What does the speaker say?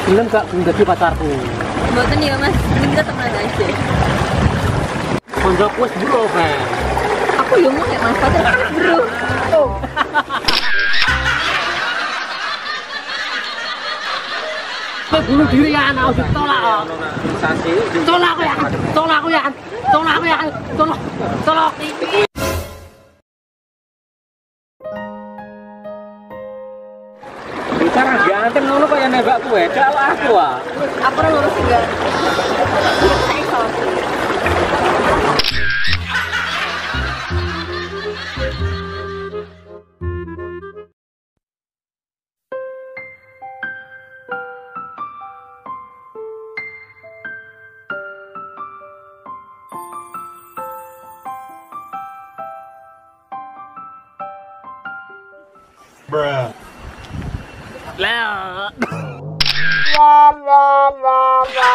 Gelem gak dadi pacarku? Mboten ya Mas, kita temenan aja. Koncoku wis bro, Mas. Aku yo mau nek Mas pacar bro. Oh. Kau bunuh diri ya anak, tolak kok. Tolak aku ya, tolak aku ya, tolak aku ya, tolak, tolak. Bicara ganteng ngono kok yang nembak kowe, dak aku ah. Aku ora lurus enggak. Saya iso. Bruh. Lah. La la la la.